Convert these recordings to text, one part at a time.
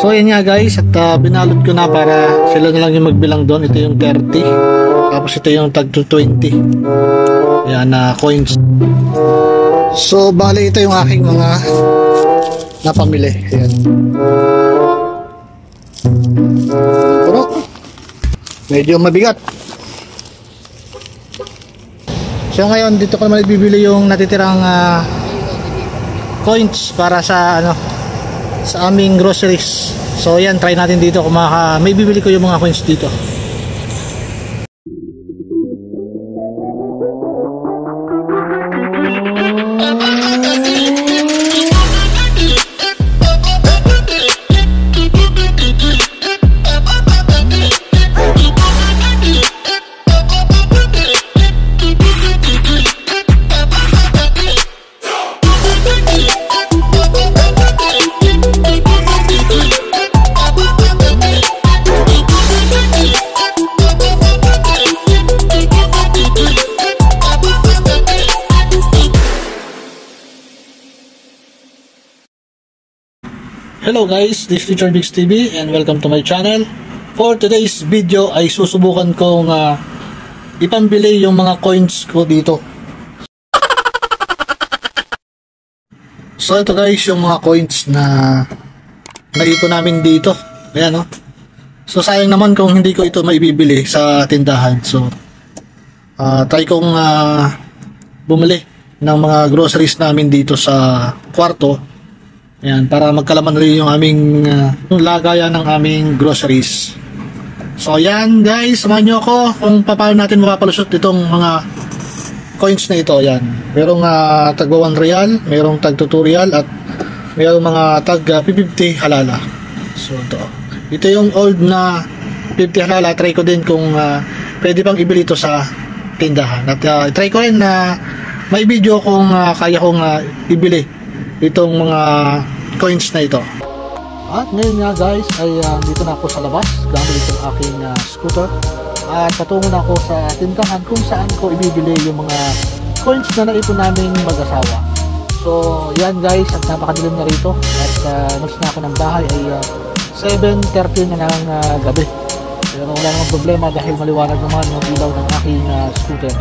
So yun nga guys, at binalot ko na para sila na lang yung magbilang doon. Ito yung 30, tapos ito yung tag to 20. Yan na coins. So bali ito yung aking mga napamili. Ayan. Pero medyo mabigat. So ngayon dito ko naman bibili yung natitirang coins para sa sa aming groceries. So yan, try natin dito kung may bibili ko yung mga coins dito. Hello guys, this is Teacher Biggs TV and welcome to my channel. For today's video ay susubukan kong ipambili yung mga coins ko dito. So ito guys, yung mga coins na naipon namin dito. Ayan, no? So sayang naman kung hindi ko ito maibibili sa tindahan. So try kong bumili ng mga groceries namin dito sa kwarto. Ayan, para magkalaman rin yung aming lagayan ng aming groceries. So ayan guys, samahan nyo ako kung paano natin mapapalusot itong mga coins na ito. Ayan, merong tagwa 1 real, merong tag 2 real, at merong mga tag 50 halala. So ito yung old na 50 halala. Try ko din kung pwede pang ibili ito sa tindahan. At try ko rin na may video kung kaya kong ibili itong mga coins na ito. At ngayon nga guys ay dito na ako sa labas gamit itong aking scooter at patungo na ako sa tindahan kung saan ko ibibili yung mga coins na naipon namin mag-asawa. So yan guys, at napakadilim na rito at next na ako ng bahay ay 7:30 na ng gabi. Pero wala namang problema dahil maliwanag naman yung ilaw ng aking scooter.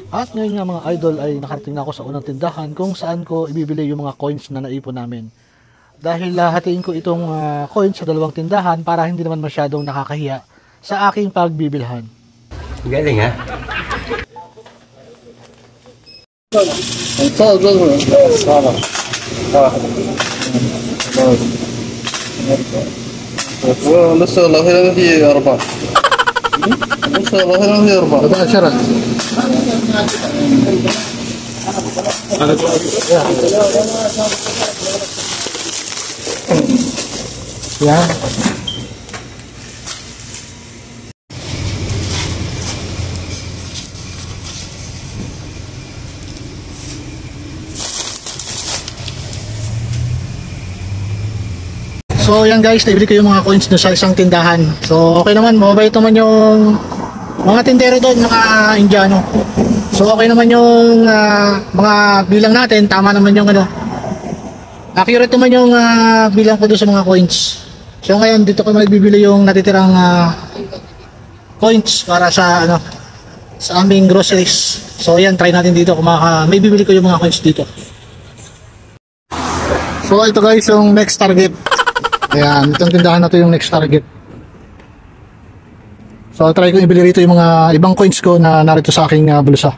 At ngayon nga mga idol ay nakarating na ako sa unang tindahan kung saan ko ibibili yung mga coins na naipon namin. Dahil hatiin ko itong coins sa dalawang tindahan para hindi naman masyadong nakakahiya sa aking pagbibilhan. Galing ha? لسه والله هنا في أربعة لسه والله هنا في أربعة Baba syarat. Yan. So yan guys, nabili ko yung mga coins doon sa isang tindahan. So okay naman, mabait naman yung mga tindero doon, mga Indiano. So okay naman yung mga bilang natin, tama naman yung ano. Accurate naman yung bilang ko doon sa mga coins. So ngayon dito ko magbibili yung natitirang coins para sa ano sa aming groceries. So yan, try natin dito kung may bibili ko yung mga coins dito. So ito guys yung next target. Ayan, itong tindahan na to yung next target. So try ko ibili rito yung mga ibang coins ko na narito sa aking bulsa.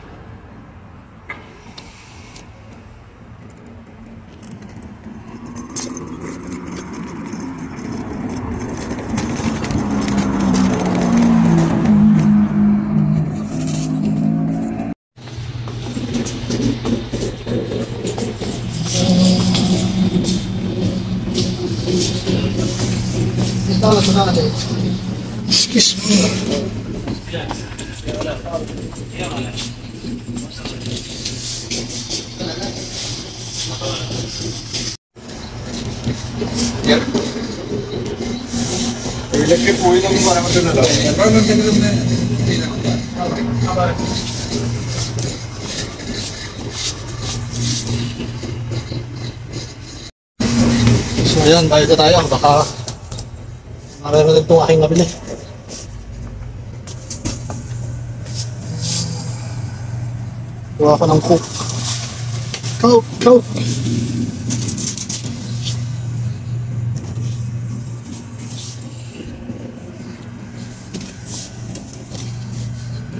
Excuse me. ഇതൊക്കെ പോയി നമുക്ക് പറയാൻ പറ്റുന്നല്ലോ So ayan, bayad na tayo. Baka meron din itong aking nabili. Kuha ko ng Coke. Coke!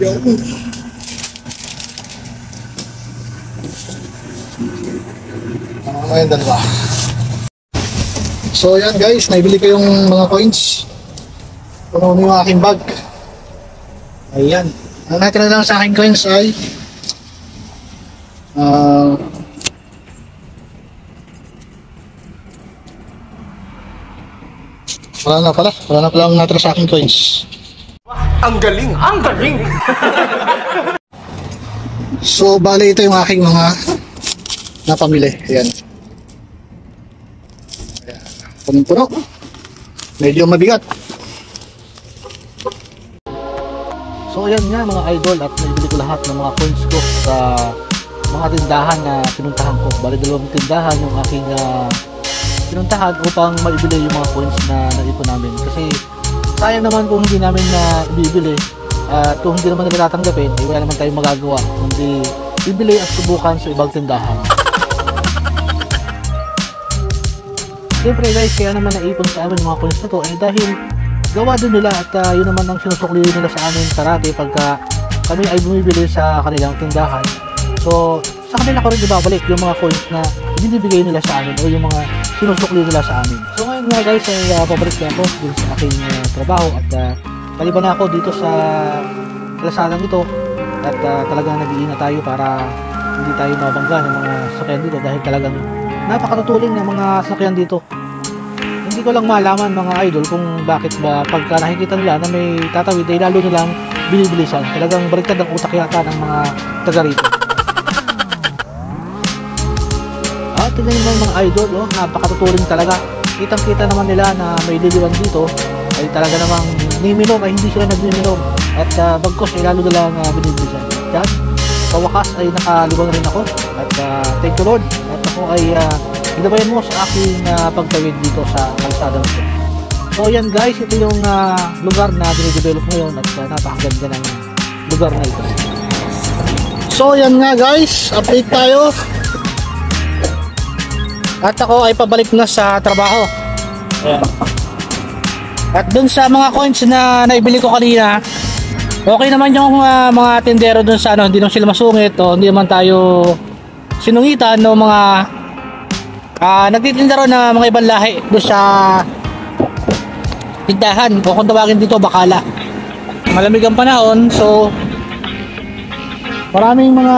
Yo! Ano yung dalawa? So yan guys, naibili ko yung mga coins. Puno yung aking bag. Ayan. Ang natira lang sa aking coins ay wala na pala ang natira sa aking coins. Ang galing! Ang galing! So bali ito yung aking mga napamili. Ayan. Punong-puno. Medyo mabigat. So ayan nga mga idol, at naibili ko lahat ng mga coins ko sa mga tindahan na pinuntahan ko. Bali dalawang tindahan yung aking pinuntahan upang maibili yung mga coins na naipon namin. Kasi sayang naman kung hindi namin na ibibili at kung hindi naman nila tatanggapin, wala naman tayong magagawa kundi bibili at subukan sa ibang tindahan. Siyempre guys, kaya naman naipon sa amin mga coins na to dahil gawa din nila at yun naman ang sinusukli nila sa amin parati pagka kami ay bumibili sa kanilang tindahan. So sa kanila ko rin ibabalik yung mga coins na binibigay nila sa amin o yung mga sinusukli nila sa amin. So ngayon nga guys ay pabalik na ako dun sa aking trabaho at paliban na ako dito sa kalsadang ito at talagang nag-iingat tayo para hindi tayo mabangga ng mga sakyan dito dahil talagang napakatutuling ng mga sakyan dito. Hindi ko lang malaman mga idol kung bakit ba pagka nakikita nila na may tatawid ay lalo nilang binibilisan. Talagang baliktad ang utak yata ng mga taga rito. At tignan naman mga idol, oh, napakatutuling talaga. Kitang-kita naman nila na may liliwan dito ay talaga namang niminom ay hindi sila nagniminom at bagkos ay lalo nilang binibilisan. At kawakas ay nakalibang rin ako at thank you Lord at ako ay ginabayan mo sa aking pagtawid dito sa kalsadang ito. So yan guys, ito yung lugar na dinidevelop ngayon at napakaganda ng lugar na ito. So yan nga guys, update tayo. At ako ay pabalik na sa trabaho. Ayan. At dun sa mga coins na naibili ko kanina, okay naman yung mga tindero dun sa ano, hindi naman sila masungit o hindi naman tayo sinungitan no mga nagtitindero na mga ibang lahi dun sa tindahan o kung tawagin dito bakala. Malamig ang panahon, so maraming mga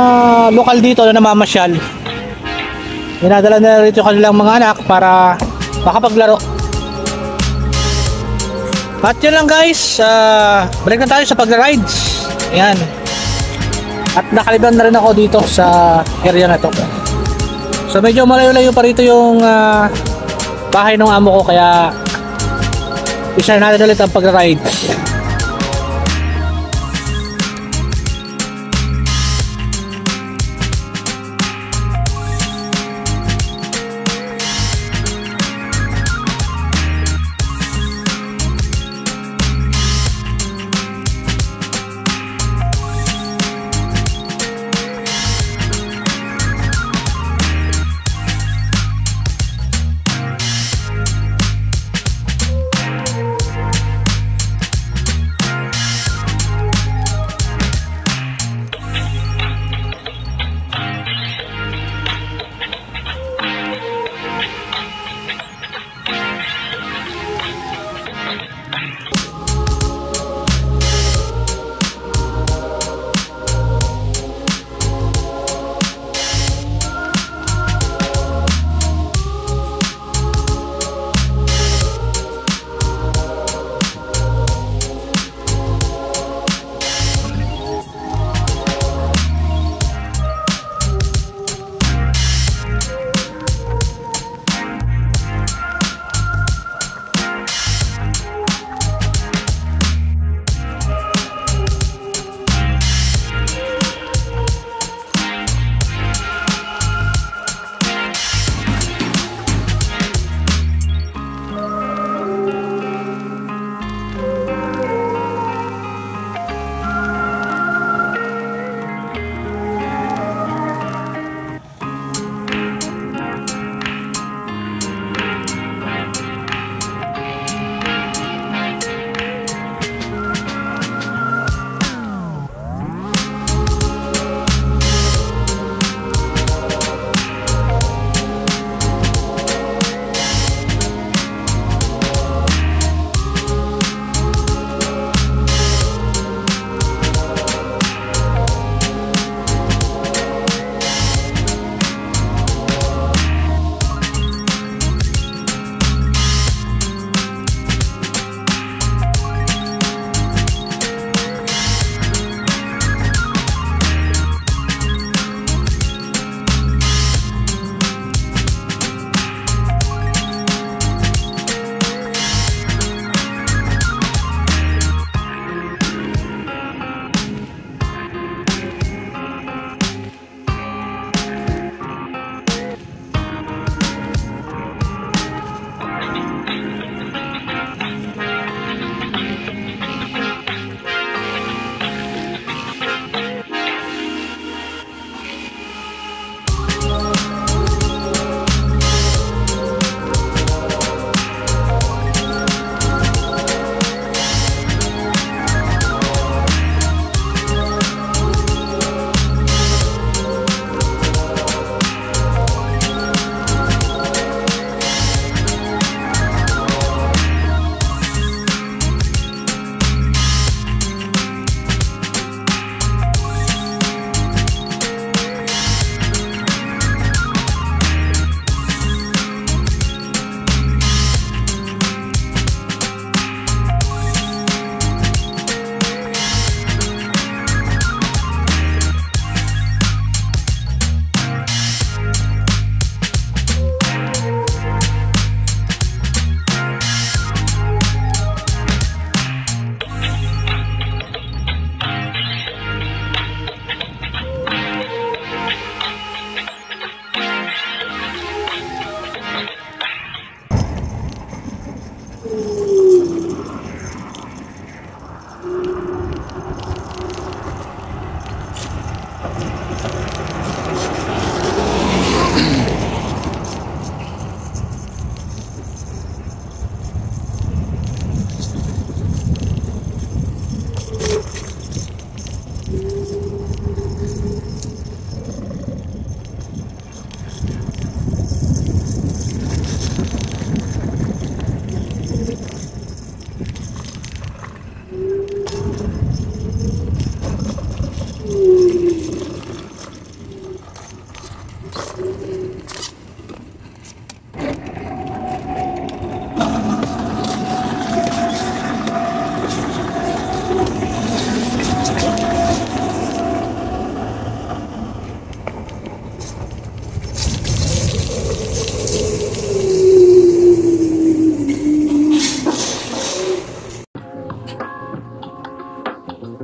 lokal dito na namamasyal. Dinadala na rito yung kanilang mga anak para makapaglaro. At yun lang guys, balik na tayo sa pag-rides. Ayan. At nakaliban na rin ako dito sa area na to. So medyo malayo-layo pa rito yung bahay ng amo ko, kaya isa natin ulit ang pag-rides.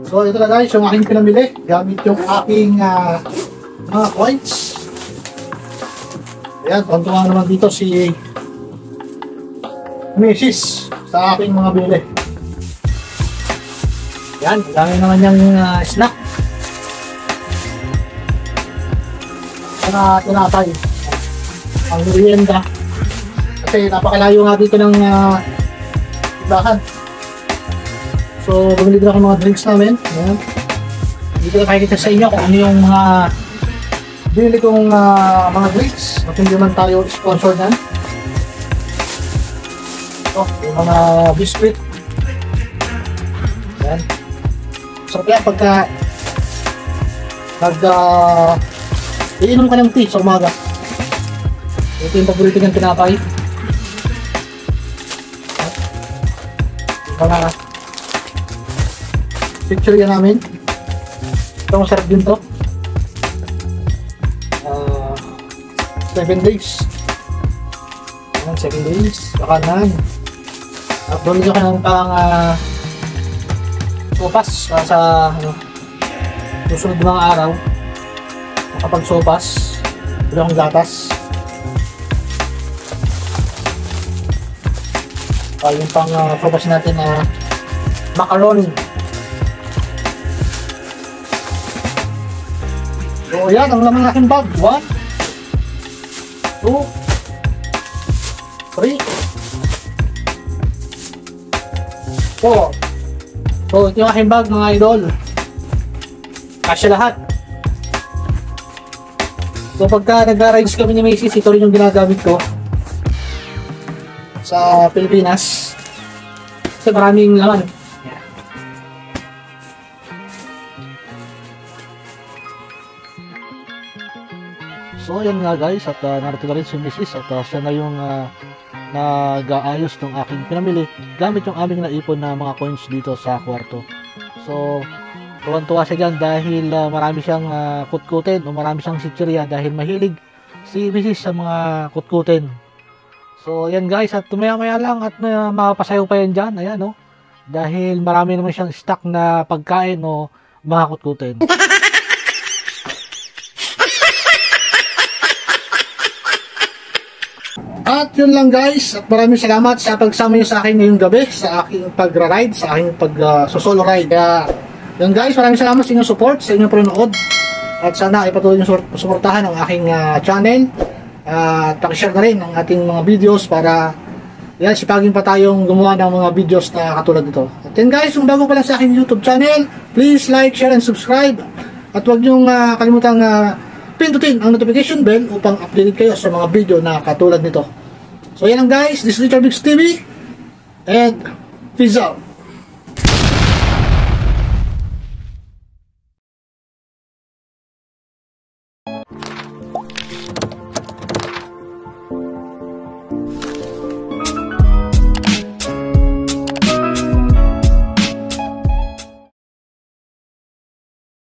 So ito na guys, yung aking pinamili gamit yung aking mga coins. Ayan, tuntuhan naman dito si Mrs. sa aking mga bili. Ayan, dami naman yung snack. Mga tinatay. Ang merienda. Kasi napakalayo nga dito ng tindahan. So, bumili din ako mga drinks namin. Ayan. Hindi ko na pakikita sa inyo kung ano yung mga binili kong mga drinks. At hindi man tayo sponsor na. Ito, yung mga biscuit. Ayan. So, kaya pagka iinom ka ng tea sa umaga. Ito yung paborito ng tinapay. Ito na. Picture yan namin. Ito masarap din to. 7 days. Ayan, 7 days. Bakanan. At doon nyo ka ng pang sopas sa susunod mga araw. Nakapag sopas. Bila akong gatas. Yung pang sopas natin na macaroni. So yan, ang laman aking bag. 1, 2, 3, 4. So ito yung aking bag mga idol. Kasya lahat. So pagka nag-rides kami ni Macy's, ito rin yung ginagamit ko sa Pilipinas. Kasi maraming laman. So yan nga guys, at narito na rin si Mrs. at siya na yung nag-aayos ng aking pinamili gamit yung aming naipon na mga coins dito sa kwarto. So tuwan-tuwa siya dyan dahil marami siyang kutkutin o marami siyang sitsirya dahil mahilig si Mrs. sa mga kutkutin. So yan guys, at maya-maya lang at mapapasayaw pa yan dyan. Ayan o, dahil marami naman siyang stock na pagkain o mga kutkutin. At yun lang guys, at maraming salamat sa pagsama nyo sa akin ngayong gabi, sa aking pagra-ride, sa aking pag-solo ride. Kaya yun guys, maraming salamat sa inyong support, sa inyong panonood. At sana ipatuloy nyo suportahan ang aking channel. At pakishare na rin ang ating mga videos para yan, sipagin pa tayong gumawa ng mga videos na katulad nito. At yan guys, kung bago pa lang sa aking YouTube channel, please like, share, and subscribe. At huwag nyo kalimutang pindutin ang notification bell upang updated kayo sa mga video na katulad nito. So yan lang guys, this is Richard Biggs TV and peace out.